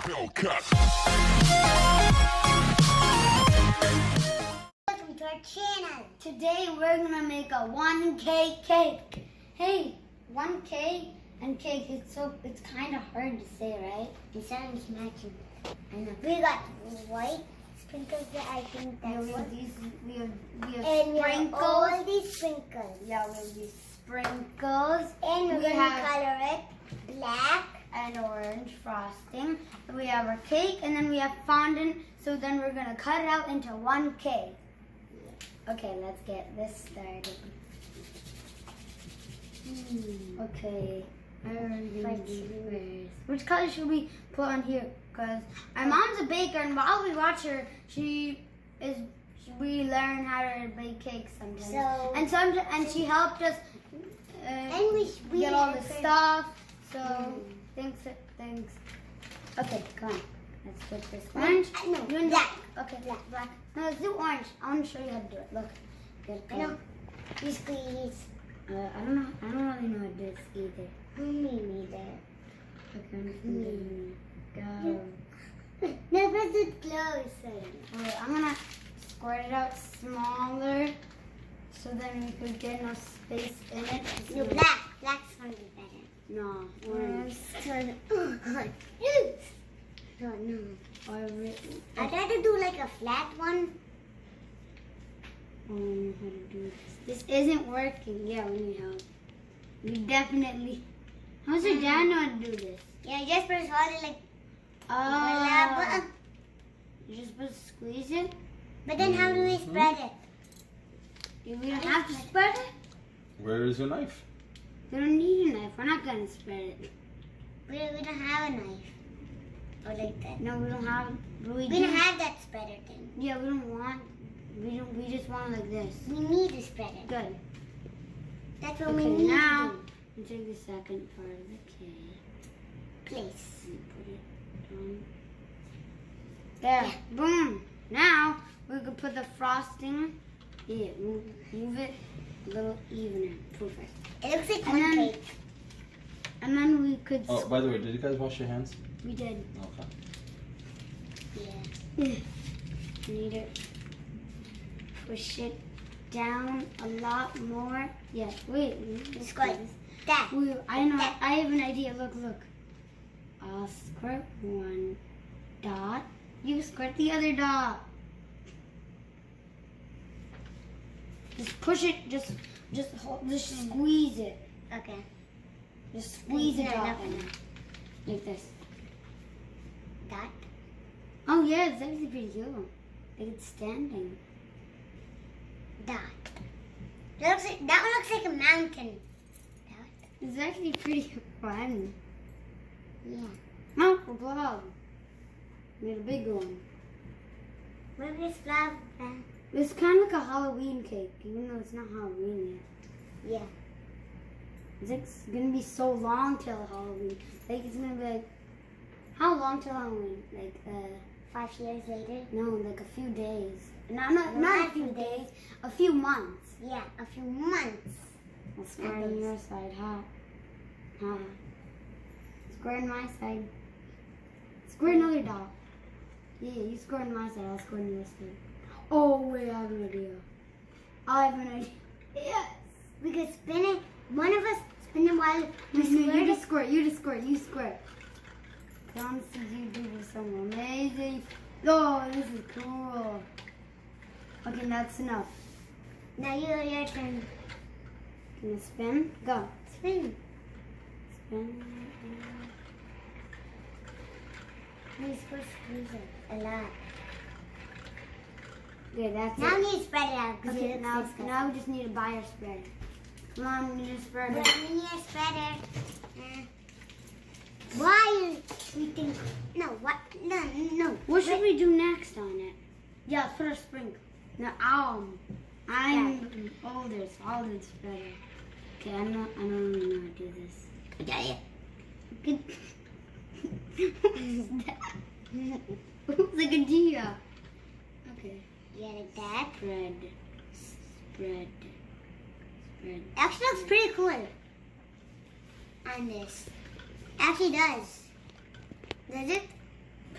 Hellcat. Welcome to our channel. Today we're gonna make a 1K cake. Hey, 1K and cake. It's kind of hard to say, right? It sounds matching. And we got white sprinkles that I think that's we have these. We have And we have sprinkles. all these sprinkles. Yeah, we have these sprinkles. And we're We gonna have- color it black. And orange frosting. We have our cake, and then we have fondant. So then we're gonna cut it out into 1K. Okay, let's get this started. Okay. Which color should we put on here? Because my mom's a baker, and while we watch her, we learn how to bake cakes sometimes. And she helped us And we get all the helped her- stuff. So thanks. Okay, come on. Let's put this orange. No, You and black. Okay, black. No, let's do orange. I want to show you how to do it. Look. Good. I know. You squeeze. I don't know. I don't really know how to do this either. Me neither. Okay, I'm just gonna go. No, press it closer. Alright, I'm gonna squirt it out smaller, so then we could get enough space in it. No, black. Black's gonna be better. No, orange. No, no. I I tried to do like a flat one. don't know how to do this. This isn't working. Yeah, we need help. We definitely. How's your dad know how to do this? Yeah, just press hold it like. Oh. You just supposed to squeeze it? But then how do we spread it? We don't have to spread it? Where is your knife? We don't need a knife. We're not gonna spread it. We don't have a knife. Or like that. No, we don't have. But We do. don't have that spreader thing. Yeah, we don't want. We don't. We just want it like this. We need to spread it. Good. That's what we Okay, need now to we take the second part of the cake do. Place. and put it down. There. Boom. Now we could put the frosting. Yeah, move it a little evener. Perfect. It looks like And one then- cake. And then we could. Oh, by the way, did you guys wash your hands? We did. Okay. Yeah. We need to push it down a lot more. Yeah. Wait. Squirt. That. I know. I have an idea. Look. I'll squirt one dot. You squirt the other dot. Just push it. Just squeeze it. Okay. Just squeeze it Yeah, out. enough. Like this. That. Oh yeah, it's actually pretty cool. Like it's standing. That. That one looks like a mountain. That. It's actually pretty fun. Yeah. No, a blob. We had a big one. Where is flower? It's kind of like a Halloween cake, even though it's not Halloween yet. Yeah. It's like gonna be so long till Halloween. Like it's gonna be like, how long till Halloween? Like 5 years later. no, like a few days. Not a few days. A few months. Yeah, a few months. I'll square on your side, huh? Square on my side. Square another dot. Yeah, you square on my side. I'll square on your side. Oh wait, I have an idea. Yes. We could spin it. One of us spin it while we You squirt just it. squirt. You squirt. Come see you do some amazing. Oh, this is cool. Okay, that's enough. Now your turn. Can you spin? Go. Spin. Spin. We're supposed to squeeze it a lot. Okay, that's Now it. we need to spread it out because Okay, it now, looks disgusting. now we just need a buyer spreader. Come on, we need a spreader. We need a spreader. Why we think? No, what? No. What should we do next on it? Yeah, put a sprinkle. No, I'm older, so I'll do spreader. Okay, I don't really know how to do this. Yeah. Good. What's the idea? Okay. Yeah, like that. Spread. Actually looks pretty cool. On this. Actually does. Does it?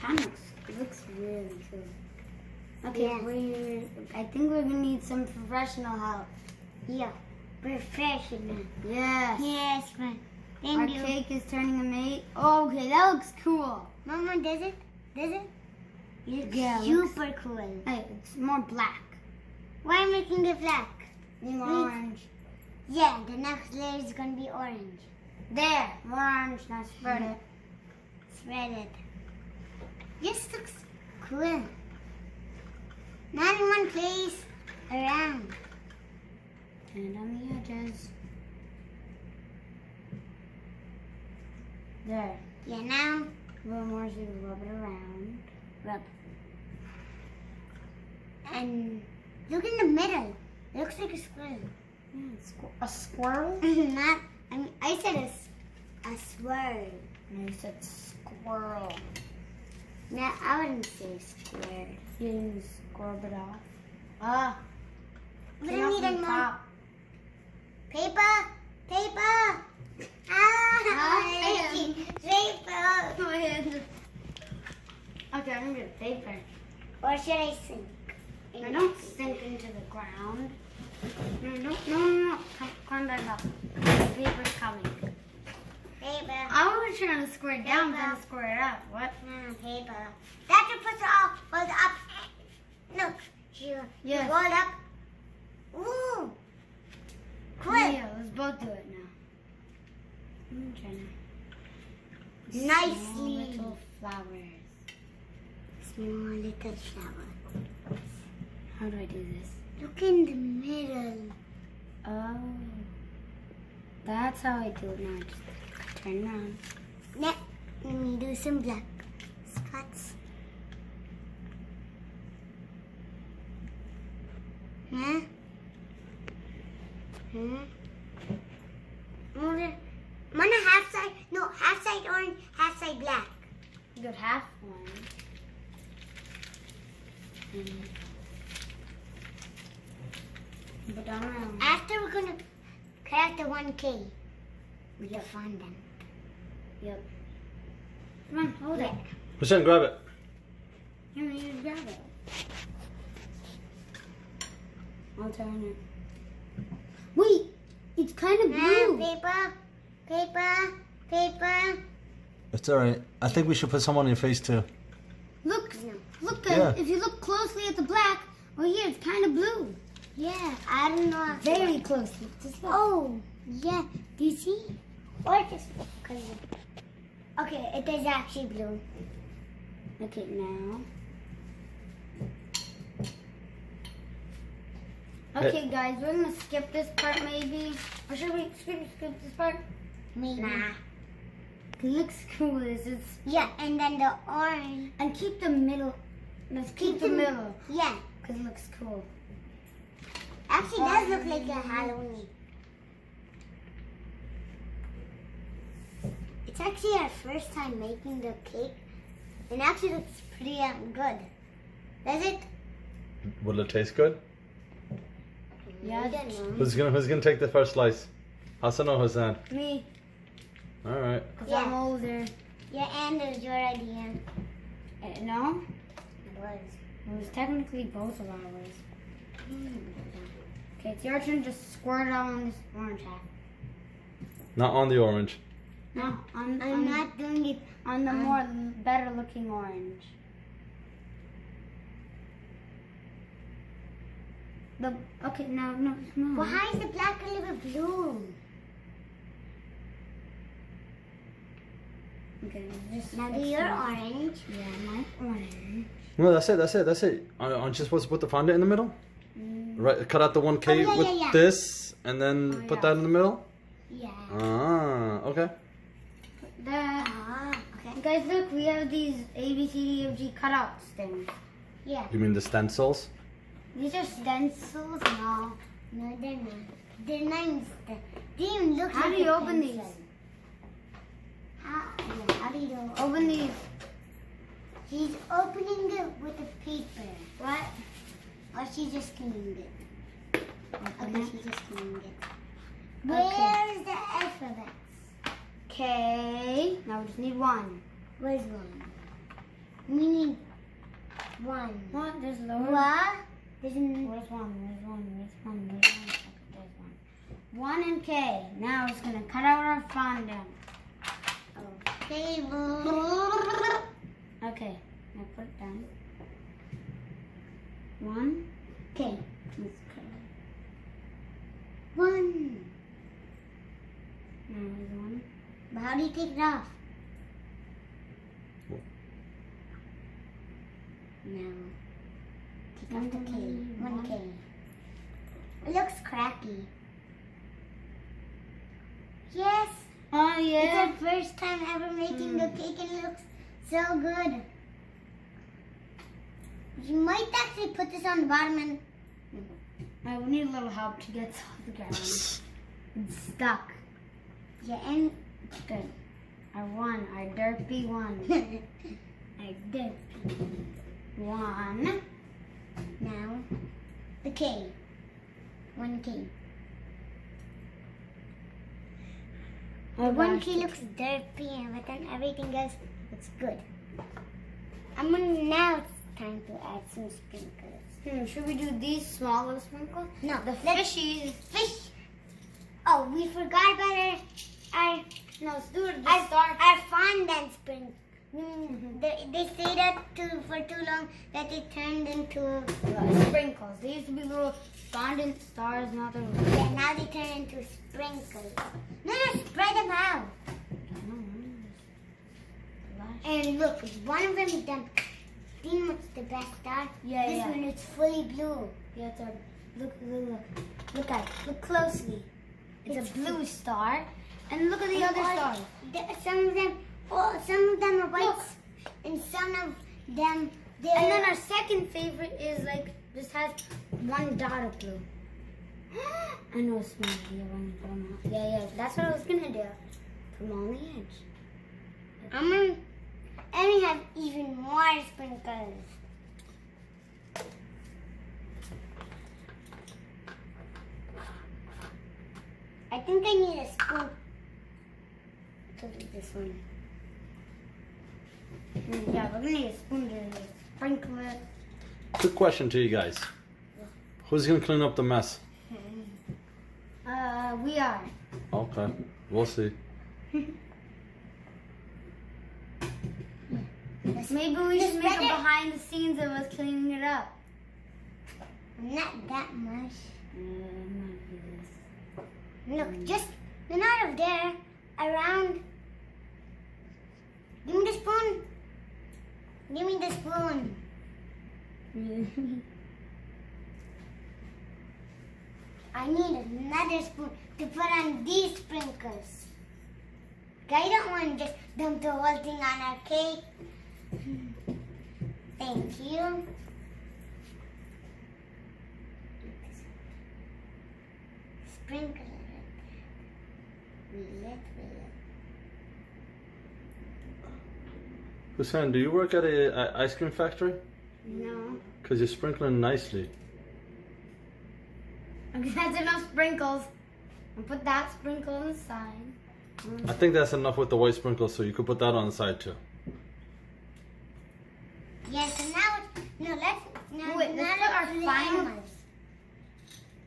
It looks really cool. Okay, Yeah. I think we're gonna need some professional help. Yeah. Professional. Yes. Yes, man. Our Thank you. cake is turning a mate. Oh, okay, that looks cool. Mama, does it? Does it? It's Yeah, it looks- super cool. Hey, it's more black. Why am I making it black? Need more Wait. orange. Yeah, the next layer is gonna be orange. There, more orange. Now spread it. Spread it. This looks cool. Not in one place. Around. And on the edges. There. Yeah, now A little more so you rub it around. rub. And look in the middle. It looks like a squirrel. Yeah, a squirrel? Not. I said a swirl. No, you said squirrel. No, I wouldn't say square. You didn't scrub it off. Ah. We came don't off need the any more. top. Paper! Paper! Ah! Oh, Paper! My hand. Okay, I'm gonna get paper. Or should I sink? Now don't sink into the ground. No. Climb back up. The paper's coming. Paper. I was trying to square it down, Paper. then square it up. What? Paper. That's to put it all hold up. Look. You Yes. roll up. Ooh. Cool. Yeah, let's both do it now. I'm trying to. Nicely. Small little flowers. Small little flower. How do I do this? Look in the middle. Oh. That's how I do it now. Just turn around. Let me do some black spots. Huh? Mana half side? No, half side orange, half side black. You got half one. But down around. After we're gonna cut out the 1K. We can find them. Yep. Come on, hold it. Hashem, grab it. Here, you just grab it. I'll turn it. Wait, it's kind of blue. Paper, paper, paper. It's alright. I think we should put some on your face too. Look, look. Yeah. If you look closely at the black, well, here it's kind of blue. Yeah, I don't know. Very closely. Just look. Oh, yeah. Do you see? Or just because. Okay, it is actually blue. Okay, now. Okay, guys, we're gonna skip this part maybe. Or should we skip this part? Maybe. Nah. It looks cool. It's Yeah, and then the orange. and keep the middle. Let's keep the middle Yeah. because it looks cool. Actually, does look like a Halloween. It's actually our first time making the cake. And actually looks pretty good. Does it? Will it taste good? Yeah, I don't know. Who's gonna take the first slice? Hassan or Hassan? Me, Alright. because Yeah. I'm older. Yeah, and it was your idea. No, It was. it was technically both of ours. Okay, it's your turn. Just squirt it on this orange half. Not on the orange. No, I'm on not doing it. on the more better looking orange. Okay, no. Why is the black a little blue? Okay, just Now do your orange. Yeah, my orange. No, that's it. Aren't you supposed to put the fondant in the middle? Right, cut out the 1K Oh, yeah, with yeah. this, and then put yeah. that in the middle? Yeah. Ah, okay. Okay. Guys, look, we have these A, B, C, D, F, G cutouts things. Yeah. You mean the stencils? These are stencils? No. No, they're not. They're not. They even look How like do you a open pencil. these? How do you Open these. She's opening it with a paper. What? Or she just cleaned it. Open Okay, it. she just cleaned it. Okay. Where's the alphabet? Okay. Now we just need one. Where's one? We need 1. What? There's lower. What? Where's one? Where's one? Where's one? There's one. 1 and K. Now we're just gonna cut out our fondant. Okay. Okay. Now put it down. 1. Okay. Let's cut it. 1. Now here's 1. But how do you take it off? Now. Take off the K. 1 K. It looks cracky. Yes. Oh It's yeah. our first time ever making the cake and it looks so good. You might actually put this on the bottom and We need a little help to get this off the ground. It's stuck. yeah, and Good. I won. I derpy won. I did. 1. Now the K. 1 K. Oh, 1 gosh. K looks dirty, but then everything else looks good. Now it's time to add some sprinkles. Should we do these small little sprinkles? No, The let's fishies. fish. Oh, we forgot about our No, let's do it at the our, start. our fondant sprinkles. They stayed up for too long that they turned into Sprinkles. They used to be little fondant stars, now they're yeah. Now they turn into sprinkles. No, spread them out. And look, one of them is done. See what's the best star? Yeah, this yeah. one is fully blue. Yeah, it's a look. Look at it. Look closely. It's a blue star. And look at the other stars. Some of them are white, and some of them. And then our second favorite is like just has one dot of blue. I know it's small. Yeah, that's what I was gonna do. Put them on the edge. And we have even more sprinkles. I think I need a spoon to do this one. Yeah, we're gonna need a spoon to sprinkle it. Quick question to you guys. Who's gonna clean up the mess? We are. Okay, we'll see. Maybe we should make spread a it. behind the scenes of us cleaning it up. Not that much. Might do this. Look, just not of there, around. Give me the spoon. Give me the spoon. I need another spoon to put on these sprinkles. I don't want to just dump the whole thing on our cake. Thank you. Sprinkle it. Wheel it. Hussein, do you work at a ice cream factory? No. Because you're sprinkling nicely. Okay, that's enough sprinkles. And put that sprinkle on the side. I think that's enough with the white sprinkles, so you could put that on the side too. Yes, and now let's Wait, let's put our do the final- animals.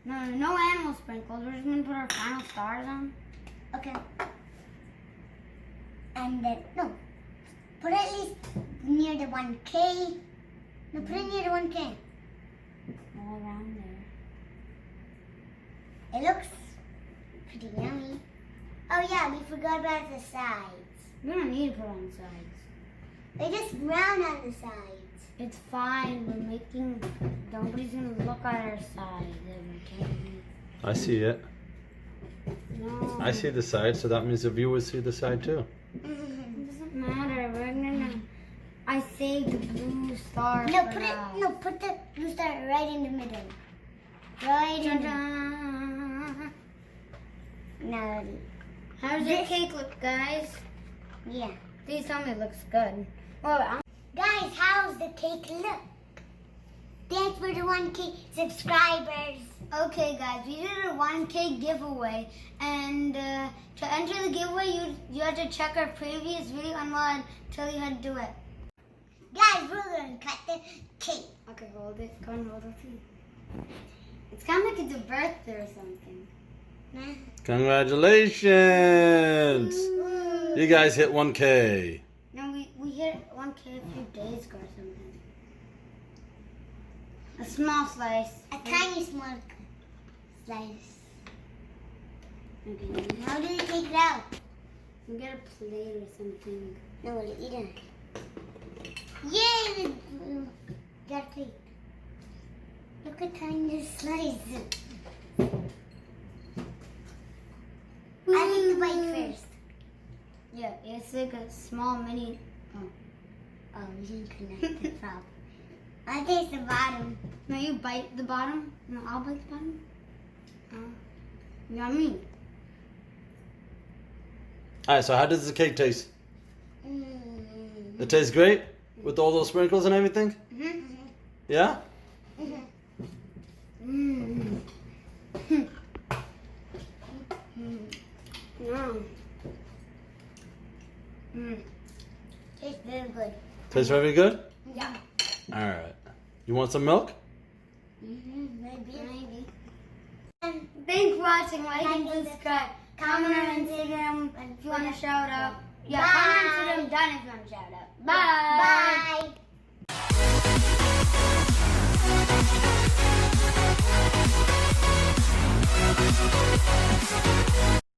No animal sprinkles. We're just gonna put our final stars on. Okay. And then put at least near the 1K. No, put it near the 1K. All around there. It looks pretty yummy. Oh yeah, we forgot about the sides. We don't need to put on sides. They just brown on the sides. It's fine. We're making. Nobody's gonna look at our side. I see it. No. I see the side, so that means the viewers see the side too. It doesn't matter. We're gonna. I saved the blue star. No, for us. put the blue star right in the middle. Right in the Ta-da. No, How does your cake look, guys? yeah. Please tell me it looks good. Well, Guys, how's the cake look? Thanks for the 1K subscribers. okay, guys, we did a 1K giveaway, and to enter the giveaway, you have to check our previous video, and we'll tell you how to do it. Guys, cut the cake. Okay, hold it. Go and hold it. It's kind of like it's a birthday or something. Nah. Congratulations! You guys hit 1K. No, we hit 1K a few days ago or something. A small slice. A tiny small slice. Okay. How do you take it out? We get a plate or something. No, we'll eat it. Yay! Got a plate. Look at tiny slice. I think you bite first. Yeah, it's like a small mini. Oh, we didn't connect the top. I taste the bottom. No, you bite the bottom. No, I'll bite the bottom. Yummy. Alright, so how does the cake taste? Mm. It tastes great? With all those sprinkles and everything? Mm-hmm. Yeah? Mm. No. Tastes very good. Tastes very good? Yeah. Alright. You want some milk? Maybe. Thanks for watching. Like and subscribe. Comment on Instagram if you want to shout out. Yeah, comment on Instagram done if you want to shout out. Bye. Bye.